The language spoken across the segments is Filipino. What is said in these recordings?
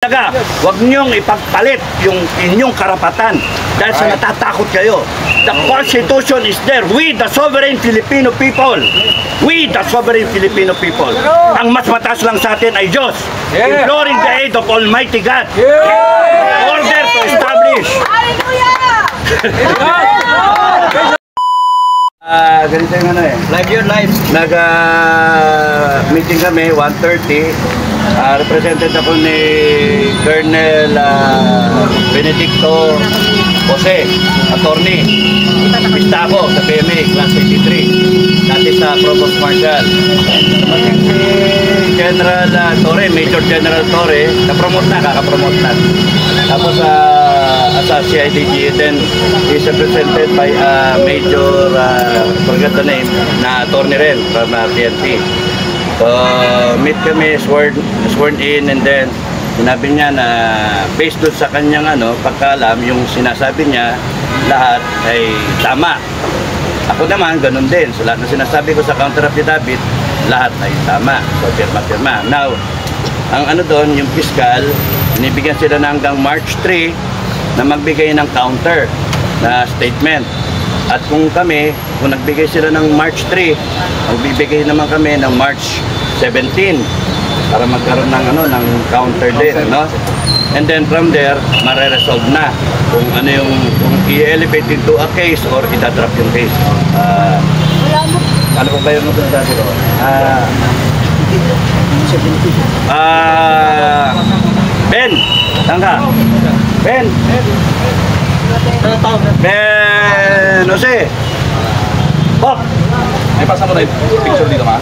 Talaga, huwag niyong ipagpalit yung inyong karapatan dahil sa natatakot kayo. The Constitution is there. We, the sovereign Filipino people. We, the sovereign Filipino people. Ang mas mataas lang sa atin ay Diyos. Imploring the aid of Almighty God. Order to establish. Ganito yung ano eh. Live yun, live. Nag-meeting kami, 1:30. Represented ako ni Colonel Benedicto Jose, attorney. Pista ako sa PMA, Class 83. Dati sa Provost Marshal. Dumating si General Torre, Major General Torre, na-promote na, kaka-promote na. Tapos sa CIDG, then is represented by Major, forgot the name, na attorney rin from PNP. So, meet kami, sworn in, and then sinabi niya na based doon sa kanyang pagkaalam, yung sinasabi niya, lahat ay tama. Ako naman, ganun din. So, lahat na sinasabi ko sa counter affidavit, lahat ay tama. So, firma. Now, ang doon, yung fiscal, inibigyan sila na hanggang March 3 na magbigay ng counter na statement. At kung nagbigay sila ng March 3, magbibigay naman kami ng March 17 para magkaroon ng counter din, no? And then from there, mare-resolve na kung kung i-elevate into a case or i-drop yung case. Ano ba yung sabi ko? Ben! Saan ka? Ben! Ben! Jose! Bob! May pasa mo na yung picture dito, ma?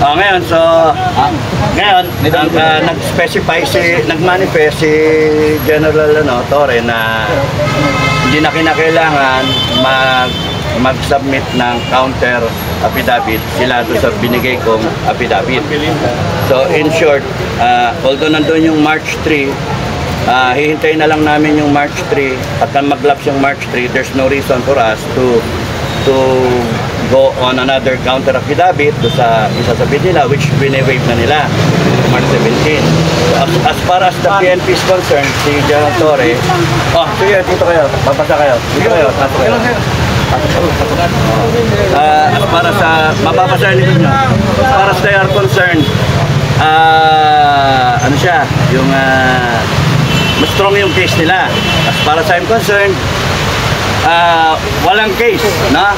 Ngayon, nag-specify nag-manifest si General Torre na hindi na kinakailangan mag-submit ng counter affidavit sila doon sa binigay kong affidavit. So, in short, although nandun yung March 3, hihintayin na lang namin yung March 3. Pagka mag-lapse yung March 3, there's no reason for us to go on another counter affidavit sa isa sa nila, which binewave na nila March 17. So, as far as the PNP is concerned, si General Torre, sige, dito kayo, papasa kayo, dito kayo, taso kayo. As para sa mapapasahin nyo, as far as they are concerned, yung mas strong yung case nila. As far as I'm concerned, walang case, no?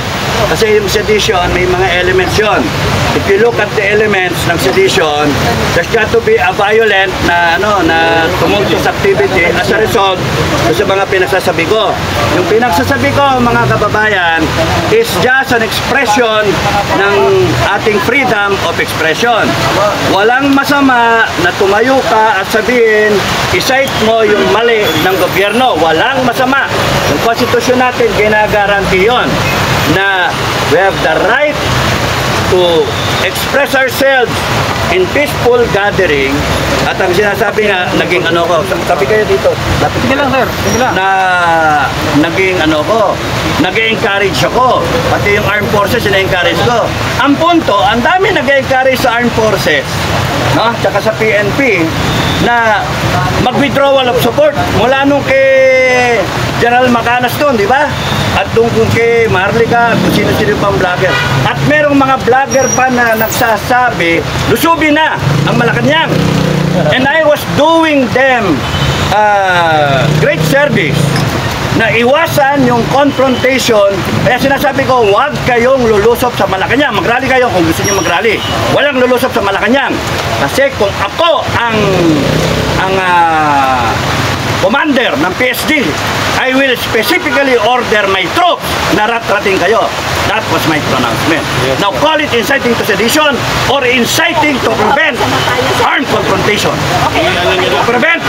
Kasi yung sedition, may mga elements yun. If you look at the elements ng sedition, there's got to be a violent na tumultuous activity as a result sa mga pinagsasabi ko. Yung pinagsasabi ko, mga kababayan, is just an expression ng ating freedom of expression. Walang masama na tumayo ka at sabihin, i-cite mo yung mali ng gobyerno. Walang masama. Yung konstitusyon natin, ginagaranti yun na we have the right to express ourselves in peaceful gathering. At ang sinasabi nga, naging sabi kayo dito, sige lang sir, sige lang, na naging nag-encourage ako, pati yung armed forces na-encourage ko. Ang punto, ang dami nag-encourage sa armed forces, no? Tsaka sa PNP na mag-withdrawal of support mula nung kay General Macanas doon, di ba? At doon kay Marlica, kung sino-sino pang vlogger. At merong mga vlogger pa na nagsasabi, lusubi na ang Malacanang. And I was doing them great service na iwasan yung confrontation. Kaya sinasabi ko, huwag kayong lulusop sa Malacanang. Mag-rally kayo kung gusto niyo mag-rally. Walang lulusop sa Malacanang. Kasi kung ako ang commander ng PSD, I will specifically order my troops na rat-rating kayo. That was my pronouncement. Now call it inciting to sedition or inciting to prevent armed confrontation. To prevent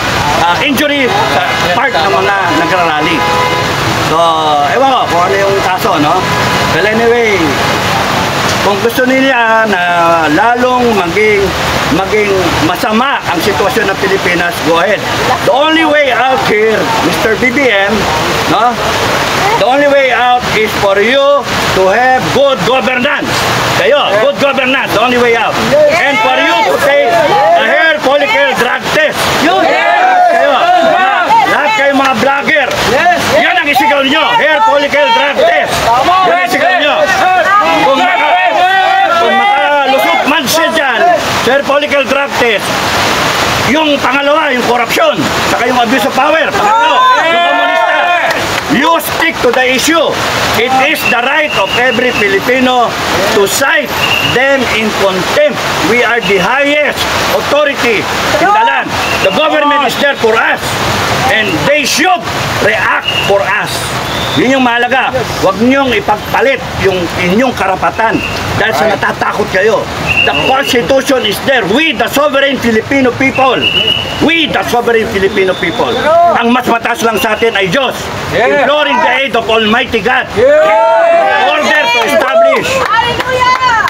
injury sa part ng mga nagrarally. So, ewan ko kung ano yung kaso, no? Well, anyway, kung gusto nila na lalong maging masama ang sitwasyon ng Pilipinas, go ahead. The only way out here, Mr. BBM, no? The only way out is for you to have good governance. Kayo, good governance, the only way out. And for you to take a hair follicle drug test. droga, yung corruption, saka yung abuse of power. Pangatlo, yung komunista. You stick to the issue. It is the right of every Filipino to cite them in contempt. We are the highest authority in the land. The government is there for us. And they should react for us. Yun yung mahalaga. Huwag niyong ipagpalit yung inyong karapatan dahil sa natatakot kayo. The Constitution is there. We, the sovereign Filipino people. We, the sovereign Filipino people. Ang mas mataas lang sa atin ay Diyos. Imploring the aid of Almighty God. In order to establish. Hallelujah!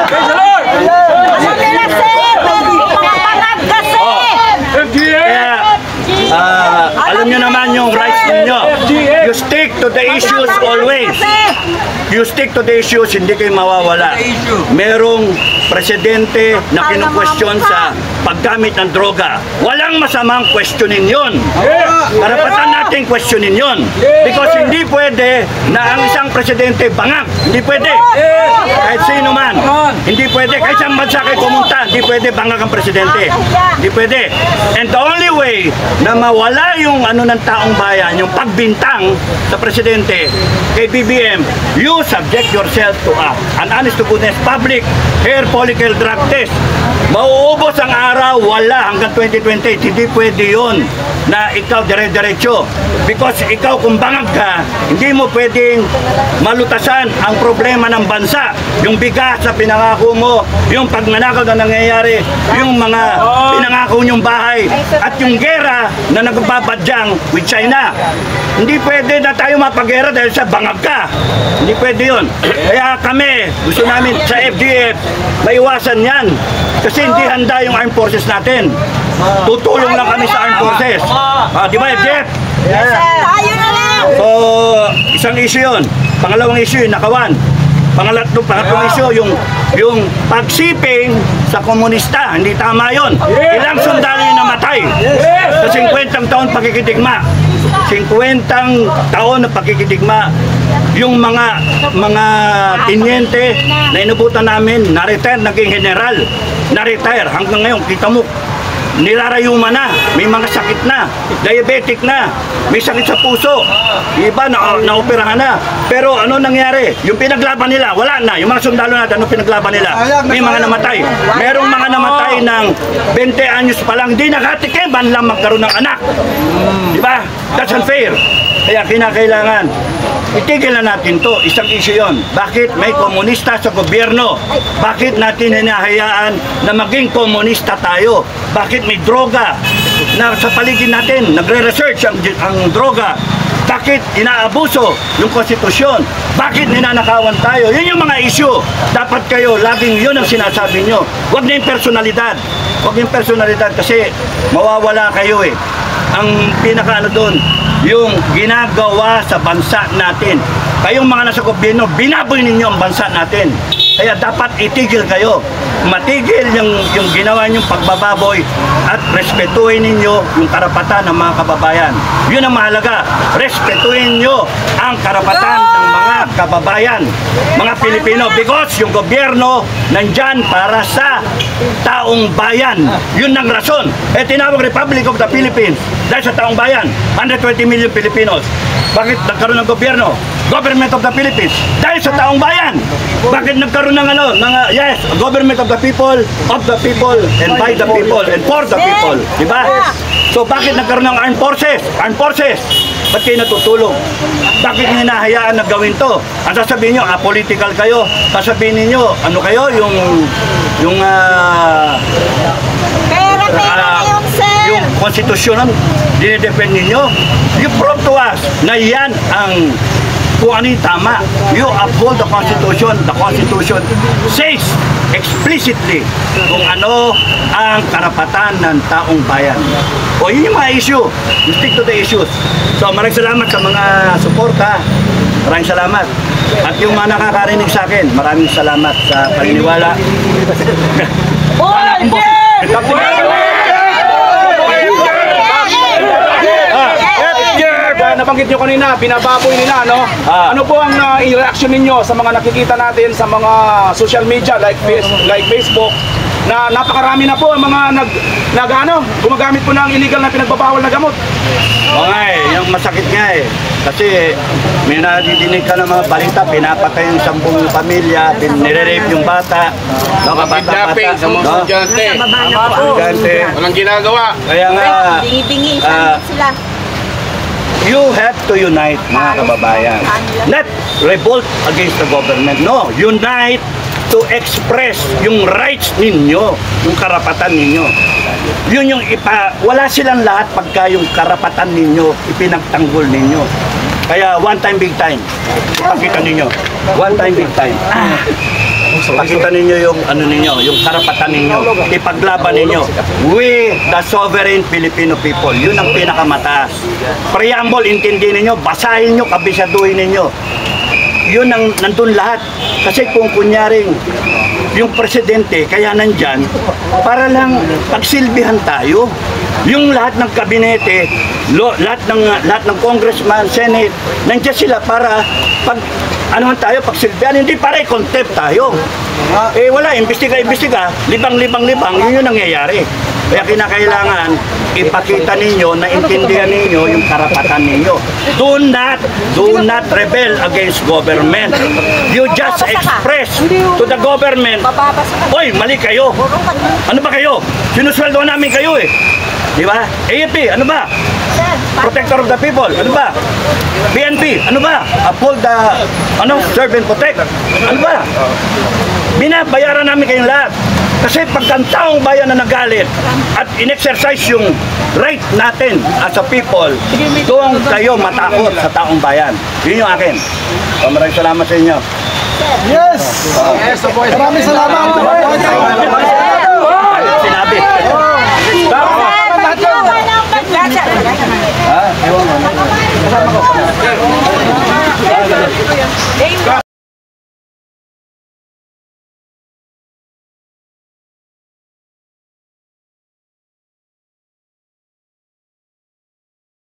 Praise the Lord! Kaya, alam nyo naman yung rights ninyo. You stick to the issues always. You stick to the issues, hindi kayo mawawala. Merong presidente na kinu-question sa paggamit ng droga. Walang masamang questionin yun. Karapatan natin questionin yun. Because hindi pwede na ang isang presidente bangag. Hindi pwede. Kahit sino man. Hindi pwede. Kahit saan bansa kayo pumunta, hindi pwede bangag ang presidente. Hindi pwede. And the only way na mawala yung ano ng taong bayan, yung pagbintang sa presidente kay BBM, you subject yourself to an honest to goodness public hair follicle drug test. Mauubos ang araw, wala hanggang 2028. Hindi pwede yun na ikaw dire-diretso. Because ikaw kung bangag ka, hindi mo pwedeng malutasan ang problema ng bansa. Yung bigas na pinangako mo, yung pagnanakaw na nangyayari, yung mga pinangako nyong bahay, at yung gera na nagbabadyang with China. Hindi pwede na tayo mapagera dahil sa bangag ka. Hindi pwede yun. Kaya kami, gusto namin sa FDF, maiwasan yan. Kasi hindi handa yung armed forces natin. Tutulong lang kami sa armed forces. Di ba, FDF? Tayo na lang! So, isang issue yun. Pangalawang issue, yung nakawan. Pangatlong issue, yung pagsiping sa komunista. Hindi tama yun. Ilang sundalo yung namatay sa 50 taon pakikidigma. 50 taon na pakikidigma. Yung mga tinyente na inubutan namin, na-retire, naging general. Na-retire. Hanggang ngayon, kita mo, nilarayuma na, may mga sakit na, diabetic na, may sakit sa puso, iba na-operahan na. Pero ano nangyari? Yung pinaglaban nila, wala na. Yung mga sundalo natin, ano pinaglaban nila? May mga namatay. Merong mga namatay ng 20 anyos pa lang, hindi nakatikim, man lang magkaroon ng anak. Di ba? That's unfair. Kaya kinakailangan, itigil na natin to. Isang issue yon. Bakit may komunista sa gobyerno? Bakit natin hinahayaan na maging komunista tayo? Bakit may droga na sa paligid natin, nagre-research ang droga? Bakit inaabuso yung konstitusyon? Bakit ninanakawan tayo? Yun yung mga issue. Dapat kayo, laging yun ang sinasabi nyo. Huwag na yung personalidad. Huwag yung personalidad kasi mawawala kayo eh. Ang pinakaano doon, yung ginagawa sa bansa natin. Kayong mga nasa gobyerno, binaboy ninyo ang bansa natin. Kaya dapat itigil kayo. Matigil yung ginawa niyong pagbababoy at respetuhin ninyo yung karapatan ng mga kababayan. Yun ang mahalaga. Respetuhin nyo ang karapatan ng mga kababayan, mga Pilipino. Because yung gobyerno nandyan para sa taong bayan. Yun ang rason. Tinawag Republic of the Philippines dahil sa taong bayan. 120 million Filipinos. Bakit nagkaroon ng gobyerno? Government of the Philippines. Dahil sa taong bayan. Bakit nagkaroon ng yes, government of the people, and by the people, and for the people. Diba? So bakit nagkaroon ng armed forces? Armed forces. Ba't kayo natutulog? Bakit hinahayaan na gawin to? Ang sasabihin nyo, apolitical kayo. Sasabihin ninyo, ano kayo, yung konstitusyon dinidefend ninyo. You prove to us na yan ang kung ano yung tama. You uphold the Constitution. The Constitution says explicitly kung ano ang karapatan ng taong bayan. O yun yung mga issue. You stick to the issues. So maraming salamat sa mga suporta. Maraming salamat. At yung mga nakakarinig sa akin, maraming salamat sa paniniwala. Nabanggit nyo kanina, binababoy nila, no? Ano po ang reaction ninyo sa mga nakikita natin sa mga social media like Facebook, na napakarami na po ang mga gumagamit po ng illegal na pinagbabawal na gamot. O nga yung masakit nga kasi may nadidinig ka ng mga balita, pinapatay yung 10 pamilya, nire-rape yung bata, Kidnapping sa mga estudyante. Estudyante. Walang ginagawa. Kaya nga, Bingi-bingi sila. you have to unite, mga kababayan. Not revolt against the government. No, unite to express yung rights ninyo, yung karapatan ninyo. Yun yung wala silang lahat pagka yung karapatan ninyo, ipinagtanggol ninyo. Kaya one time, big time. Ipakita ninyo. One time, big time. Pakita ninyo yung yung karapatan ninyo. Ipaglaban ninyo. We, the sovereign Filipino people. Yun ang pinakamataas. Preamble, intindihin ninyo, basahin nyo, kabisaduhin ninyo. Yun ang nandun lahat. Kasi kung kunyaring yung presidente kaya nandyan para lang pagsilbihan tayo. Yung lahat ng kabinete, lahat ng congressman, senate, nandiyan sila para tayo, pagsilbihan, hindi para i-contempt tayo. Wala, imbestiga, libang, yun yung nangyayari. Kaya kinakailangan, ipakita ninyo, na intindihan ninyo yung karapatan ninyo. Do not rebel against government. You just express to the government, oy, mali kayo. Ano ba kayo? Sinusweldo namin kayo Di ba? AFP, ano ba? Protector of the people, ano ba? PNP, ano ba? Uphold the, serve and protect. Ano ba? Binabayaran namin kayong lahat. Kasi pagka ang taong bayan na nagalit at in-exercise yung right natin as a people, doon kayo matakot sa taong bayan. Yun yung akin. Maraming salamat sa inyo. Yes! Maraming salamat. Sinabi.